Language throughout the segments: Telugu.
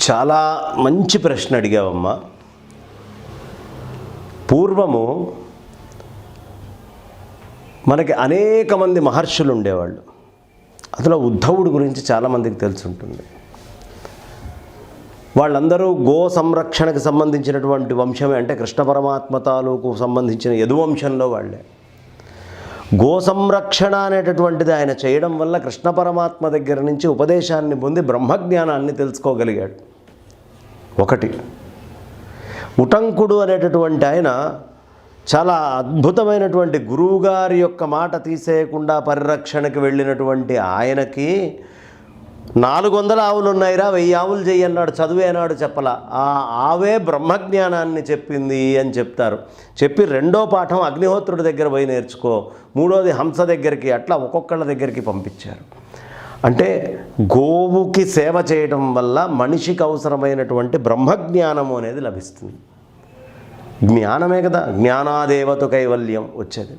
చాలా మంచి ప్రశ్న అడిగావమ్మా. పూర్వము మనకి అనేక మంది మహర్షులు ఉండేవాళ్ళు. అందులో ఉద్ధవుడి గురించి చాలామందికి తెలిసి ఉంటుంది. వాళ్ళందరూ గో సంరక్షణకు సంబంధించినటువంటి వంశమే, అంటే కృష్ణ పరమాత్మ తాలూకు సంబంధించిన యదువంశంలో వాళ్ళే. గో సంరక్షణ అనేటటువంటిది ఆయన చేయడం వల్ల కృష్ణ పరమాత్మ దగ్గర నుంచి ఉపదేశాన్ని పొంది బ్రహ్మజ్ఞానాన్ని తెలుసుకోగలిగాడు. ఒకటి. ఉటంకుడు అనేటటువంటి ఆయన చాలా అద్భుతమైనటువంటి గురువుగారి యొక్క మాట తీసేయకుండా పరిరక్షణకి వెళ్ళినటువంటి ఆయనకి 400 ఆవులు ఉన్నాయిరా, 1000 ఆవులు చెయ్యి అన్నాడు. చదువే అన్నాడు, చెప్పలా. ఆ ఆవే బ్రహ్మజ్ఞానాన్ని చెప్పింది అని చెప్తారు. చెప్పి రెండో పాఠం అగ్నిహోత్రుడి దగ్గర పోయి నేర్చుకో, మూడోది హంస దగ్గరికి, అట్లా ఒక్కొక్కళ్ళ దగ్గరికి పంపించారు. అంటే గోవుకి సేవ చేయడం వల్ల మనిషికి అవసరమైనటువంటి బ్రహ్మజ్ఞానము అనేది లభిస్తుంది. జ్ఞానమే కదా, జ్ఞానాదేవత కైవల్యం వచ్చేది.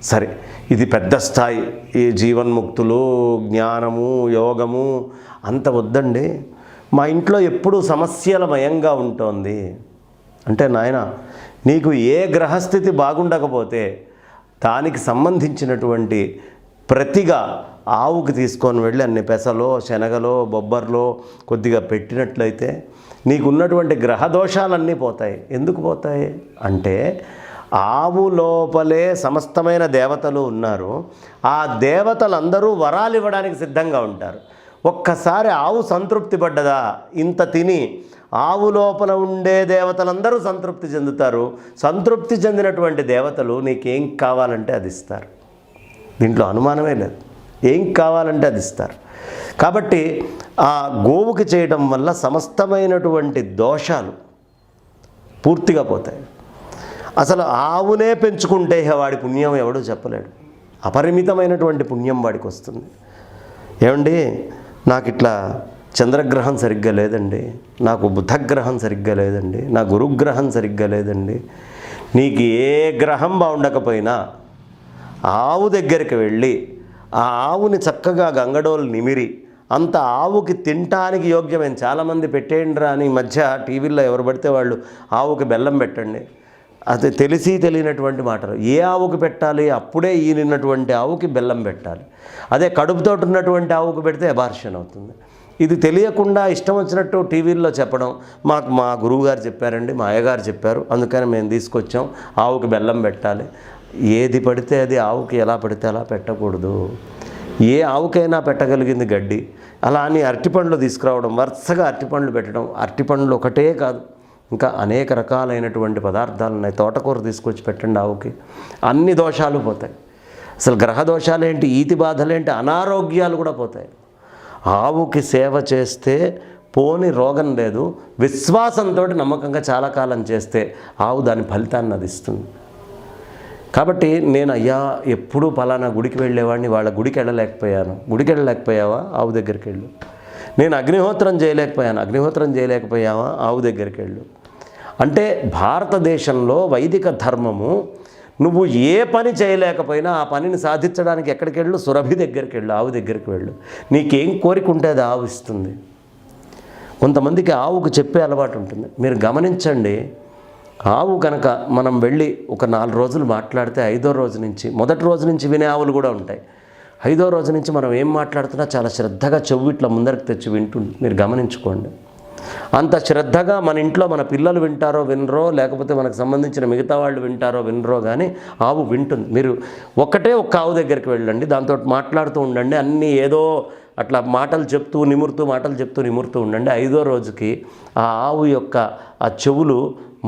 సరే, ఇది పెద్ద స్థాయి. ఈ జీవన్ముక్తులు, జ్ఞానము, యోగము అంత వద్దండి. మా ఇంట్లో ఎప్పుడూ సమస్యలమయంగా ఉంటుంది అంటే, నాయన నీకు ఏ గ్రహస్థితి బాగుండకపోతే దానికి సంబంధించినటువంటి ప్రతిగా ఆవుకి తీసుకొని వెళ్ళి అన్ని పెసలో, శనగలో, బొబ్బర్లో కొద్దిగా పెట్టినట్లయితే నీకున్నటువంటి గ్రహదోషాలన్నీ పోతాయి. ఎందుకు పోతాయి అంటే, ఆవు లోపలే సమస్తమైన దేవతలు ఉన్నారు. ఆ దేవతలందరూ వరాలు ఇవ్వడానికి సిద్ధంగా ఉంటారు. ఒక్కసారి ఆవు సంతృప్తి పడ్డదా, ఇంత తిని ఆవు లోపల ఉండే దేవతలందరూ సంతృప్తి చెందుతారు. సంతృప్తి చెందినటువంటి దేవతలు నీకేం కావాలంటే అది ఇస్తారు. దీంట్లో అనుమానమే లేదు. ఏం కావాలంటే అది ఇస్తారు. కాబట్టి ఆ గోవుకి చేయడం వల్ల సమస్తమైనటువంటి దోషాలు పూర్తిగా పోతాయి. అసలు ఆవునే పెంచుకుంటే వాడి పుణ్యం ఎవడూ చెప్పలేడు. అపరిమితమైనటువంటి పుణ్యం వాడికి వస్తుంది. ఏమండి, నాకు ఇట్లా చంద్రగ్రహం సరిగ్గా లేదండి, నాకు బుధగ్రహం సరిగ్గా లేదండి, నా గురుగ్రహం సరిగ్గా లేదండి. నీకు ఏ గ్రహం బాగుండకపోయినా ఆవు దగ్గరికి వెళ్ళి ఆ ఆవుని చక్కగా గంగడోలు నిమిరి, అంత ఆవుకి తినటానికి యోగ్యమైన, చాలామంది పెట్టేయండిరా అని ఈ మధ్య టీవీల్లో ఎవరు పడితే వాళ్ళు ఆవుకి బెల్లం పెట్టండి, అది తెలిసి తెలియనటువంటి మాటలు. ఏ ఆవుకి పెట్టాలి? అప్పుడే ఈనినటువంటి ఆవుకి బెల్లం పెట్టాలి. అదే కడుపుతోటి ఉన్నటువంటి ఆవుకు పెడితే అబార్షన్ అవుతుంది. ఇది తెలియకుండా ఇష్టం వచ్చినట్టు టీవీల్లో చెప్పడం, మాకు మా గురువుగారు చెప్పారండి, మా అయ్యగారు చెప్పారు, అందుకని మేము తీసుకొచ్చాం, ఆవుకి బెల్లం పెట్టాలి. ఏది పడితే అది ఆవుకి ఎలా పడితే అలా పెట్టకూడదు. ఏ ఆవుకైనా పెట్టగలిగింది గడ్డి. అలా అని అరటిపండ్లు తీసుకురావడం, వరుసగా అరటిపండ్లు పెట్టడం. అరటిపండ్లు ఒకటే కాదు, ఇంకా అనేక రకాలైనటువంటి పదార్థాలు ఉన్నాయి. తోటకూర తీసుకొచ్చి పెట్టండి ఆవుకి, అన్ని దోషాలు పోతాయి. అసలు గ్రహ దోషాలేంటి, ఈతి బాధలేంటి, అనారోగ్యాలు కూడా పోతాయి. ఆవుకి సేవ చేస్తే పోని రోగం లేదు. విశ్వాసంతో నమ్మకంగా చాలా కాలం చేస్తే ఆవు దాని ఫలితాన్ని అది ఇస్తుంది. కాబట్టి నేను అయ్యా ఎప్పుడూ పలానా గుడికి వెళ్ళేవాడిని, వాళ్ళ గుడికి వెళ్ళలేకపోయాను. గుడికి వెళ్ళలేకపోయావా? ఆవు దగ్గరికి వెళ్ళు. నేను అగ్నిహోత్రం చేయలేకపోయాను, అగ్నిహోత్రం చేయలేకపోయావా? ఆవు దగ్గరికి వెళ్ళు. అంటే భారతదేశంలో వైదిక ధర్మము, నువ్వు ఏ పని చేయలేకపోయినా ఆ పనిని సాధించడానికి ఎక్కడికి వెళ్ళు? సురభి దగ్గరికి వెళ్ళు, ఆవు దగ్గరికి వెళ్ళు. నీకేం కోరిక ఉంటే అది ఆవు ఇస్తుంది. కొంతమందికి ఆవుకు చెప్పే అలవాటు ఉంటుంది. మీరు గమనించండి, ఆవు కనుక మనం వెళ్ళి ఒక 4 రోజులు మాట్లాడితే 5వ రోజు నుంచి, మొదటి రోజు నుంచి వినే ఆవులు కూడా ఉంటాయి. 5వ రోజు నుంచి మనం ఏం మాట్లాడుతున్నా చాలా శ్రద్ధగా చెవు ఇట్లా ముందరికి తెచ్చి వింటుంది. మీరు గమనించుకోండి. అంత శ్రద్ధగా మన ఇంట్లో మన పిల్లలు వింటారో వినరో, లేకపోతే మనకు సంబంధించిన మిగతా వాళ్ళు వింటారో వినరో, కానీ ఆవు వింటుంది. మీరు ఒక్క ఆవు దగ్గరికి వెళ్ళండి, దాంతో మాట్లాడుతూ ఉండండి, అన్నీ ఏదో అట్లా మాటలు చెప్తూ నిమురుతూ ఉండండి. 5వ రోజుకి ఆ ఆవు యొక్క ఆ చెవులు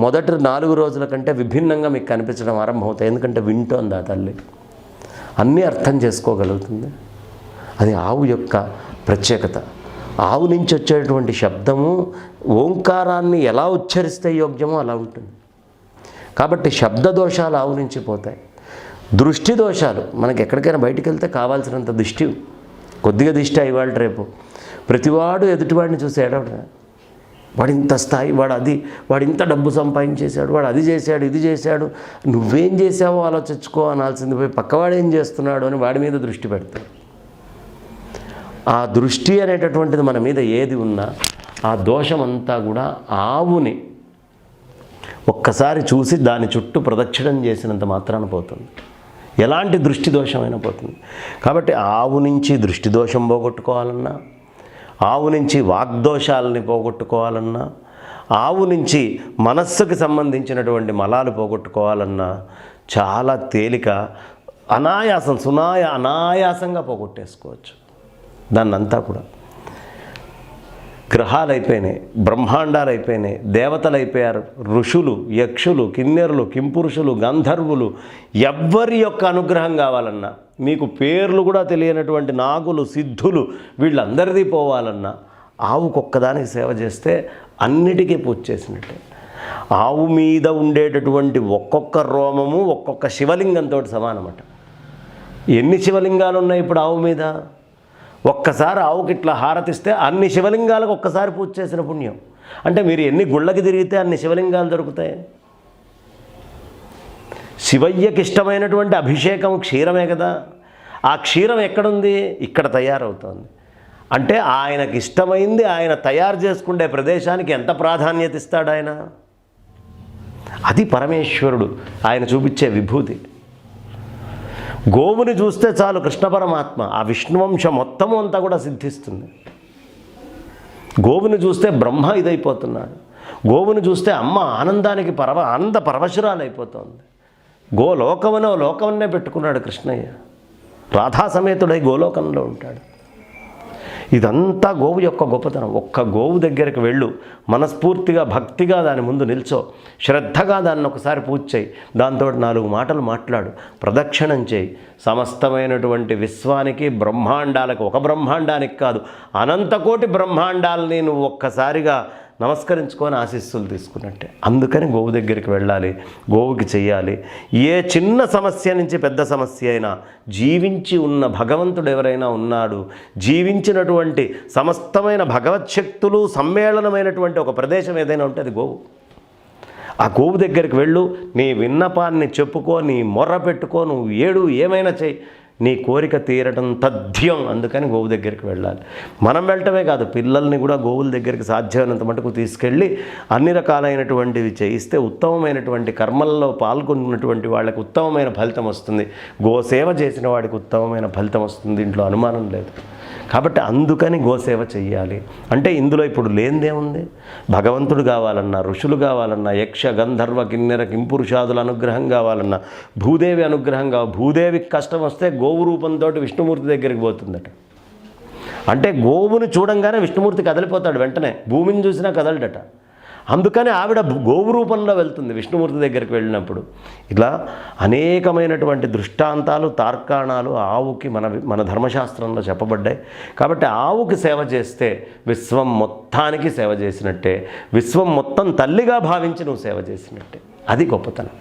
మొదటి 4 రోజుల కంటే విభిన్నంగా మీకు కనిపించడం ఆరంభమవుతాయి. ఎందుకంటే వింటోంది ఆ తల్లి, అన్నీ అర్థం చేసుకోగలుగుతుంది. అది ఆవు యొక్క ప్రత్యేకత. ఆవు నుంచి వచ్చేటువంటి శబ్దము ఓంకారాన్ని ఎలా ఉచ్చరిస్తే యోగ్యమో అలా ఉంటుంది. కాబట్టి శబ్ద దోషాలు ఆవు నుంచి పోతాయి. దృష్టి దోషాలు, మనకి ఎక్కడికైనా బయటికి వెళ్తే కావాల్సినంత దిష్టి, కొద్దిగా దిష్టి ఇవాళ రేపు ప్రతివాడు ఎదుటివాడిని చూసి ఏడవడం, వాడు ఇంత స్థాయి, వాడు ఇంత డబ్బు సంపాదించేశాడు, వాడు అది చేశాడు, ఇది చేశాడు, నువ్వేం చేసావో ఆలోచించుకో అనాల్సింది పోయి పక్కవాడు ఏం చేస్తున్నాడు అని వాడి మీద దృష్టి పెడతాడు. ఆ దృష్టి అనేటటువంటిది మన మీద ఏది ఉన్నా ఆ దోషమంతా కూడా ఆవుని ఒక్కసారి చూసి దాని చుట్టూ ప్రదక్షిణం చేసినంత మాత్రాన పోతుంది. ఎలాంటి దృష్టి దోషమైనా పోతుంది. కాబట్టి ఆవు నుంచి దృష్టి దోషం పోగొట్టుకోవాలన్నా, ఆవు నుంచి వాగ్దోషాలని పోగొట్టుకోవాలన్నా, ఆవు నుంచి మనస్సుకి సంబంధించినటువంటి మలాలు పోగొట్టుకోవాలన్నా చాలా తేలిక, అనాయాసంగా పోగొట్టేసుకోవచ్చు. దాన్నంతా కూడా గ్రహాలు అయిపోయినాయి, బ్రహ్మాండాలు అయిపోయినాయి, దేవతలు అయిపోయారు, ఋషులు, యక్షులు, కిన్నెరులు, కింపురుషులు, గంధర్వులు, ఎవ్వరి యొక్క అనుగ్రహం కావాలన్నా, మీకు పేర్లు కూడా తెలియనటువంటి నాగులు, సిద్ధులు, వీళ్ళందరిది పోవాలన్నా ఆవుకొక్కదానికి సేవ చేస్తే అన్నిటికీ పూజ చేసినట్టే. ఆవు మీద ఉండేటటువంటి ఒక్కొక్క రోమము ఒక్కొక్క శివలింగంతో సమానమట. ఎన్ని శివలింగాలు ఉన్నాయి ఇప్పుడు ఆవు మీద? ఒక్కసారి ఆవుకి ఇట్లా హారతిస్తే అన్ని శివలింగాలకు ఒక్కసారి పూజ చేసిన పుణ్యం. అంటే మీరు ఎన్ని గుళ్ళకి తిరిగితే అన్ని శివలింగాలు దొరుకుతాయి. శివయ్యకి ఇష్టమైనటువంటి అభిషేకం క్షీరమే కదా. ఆ క్షీరం ఎక్కడుంది? ఇక్కడ తయారవుతోంది. అంటే ఆయనకి ఇష్టమైంది ఆయన తయారు చేసుకునే ప్రదేశానికి ఎంత ప్రాధాన్యత ఇస్తాడు ఆయన? అది పరమేశ్వరుడు ఆయన చూపించే విభూతి. గోవుని చూస్తే చాలు కృష్ణ పరమాత్మ, ఆ విష్ణువంశం మొత్తము అంతా కూడా సిద్ధిస్తుంది. గోవుని చూస్తే బ్రహ్మ ఇదైపోతున్నాడు. గోవుని చూస్తే అమ్మ ఆనందానికి ఆనంద పరవశురాలైపోతుంది. గోలోకమనో లోకమన్నే పెట్టుకున్నాడు కృష్ణయ్య. రాధా సమేతుడై గోలోకంలో ఉంటాడు. ఇదంతా గోవు యొక్క గొప్పతనం. ఒక్క గోవు దగ్గరికి వెళ్ళు, మనస్ఫూర్తిగా భక్తిగా దాని ముందు నిల్చో, శ్రద్ధగా దాన్ని ఒకసారి పూజ చేయి, దాంతో 4 మాటలు మాట్లాడు, ప్రదక్షిణం చేయి. సమస్తమైనటువంటి విశ్వానికి, బ్రహ్మాండాలకు, ఒక బ్రహ్మాండానికి కాదు అనంతకోటి బ్రహ్మాండాలని నువ్వు ఒక్కసారిగా నమస్కరించుకొని ఆశీస్సులు తీసుకున్నట్టే. అందుకని గోవు దగ్గరికి వెళ్ళాలి, గోవుకి చెయ్యాలి. ఏ చిన్న సమస్య నుంచి పెద్ద సమస్య అయినా జీవించి ఉన్న భగవంతుడు ఎవరైనా ఉన్నాడు, జీవించినటువంటి సమస్తమైన భగవత్శక్తులు సమ్మేళనమైనటువంటి ఒక ప్రదేశం ఏదైనా ఉంటే అది గోవు. ఆ గోవు దగ్గరికి వెళ్ళు, నీ విన్నపాన్ని చెప్పుకో, నీ మొర్ర పెట్టుకో, నువ్వు ఏడు ఏమైనా చెయ్యి, నీ కోరిక తీరటం తథ్యం. అందుకని గోవు దగ్గరికి వెళ్ళాలి. మనం వెళ్ళటమే కాదు, పిల్లల్ని కూడా గోవుల దగ్గరికి సాధ్యమైనంత మటుకు తీసుకెళ్ళి అన్ని రకాలైనటువంటివి చేయిస్తే ఉత్తమమైనటువంటి కర్మల్లో పాల్గొన్నటువంటి వాళ్ళకి ఉత్తమమైన ఫలితం వస్తుంది. గోసేవ చేసిన వాడికి ఉత్తమమైన ఫలితం వస్తుంది, దీంట్లో అనుమానం లేదు. కాబట్టి అందుకని గోసేవ చెయ్యాలి. అంటే ఇందులో ఇప్పుడు లేనిదేముంది? భగవంతుడు కావాలన్నా, ఋషులు కావాలన్నా, యక్ష గంధర్వ కిన్నెర కింపురుషాదుల అనుగ్రహం కావాలన్నా, భూదేవి అనుగ్రహం కావాలి. భూదేవికి కష్టం వస్తే గోవు రూపంతో విష్ణుమూర్తి దగ్గరికి పోతుందట. అంటే గోవుని చూడంగానే విష్ణుమూర్తి కదిలిపోతాడు, వెంటనే భూమిని చూసినా కదలడట. అందుకని ఆవిడ గోవు రూపంలో వెళ్తుంది విష్ణుమూర్తి దగ్గరికి వెళ్ళినప్పుడు. ఇలా అనేకమైనటువంటి దృష్టాంతాలు, తార్కాణాలు ఆవుకి మన ధర్మశాస్త్రంలో చెప్పబడ్డాయి. కాబట్టి ఆవుకి సేవ చేస్తే విశ్వం మొత్తానికి సేవ చేసినట్టే, విశ్వం మొత్తం తల్లిగా భావించి నువ్వు సేవ చేసినట్టే. అది గొప్పతనం.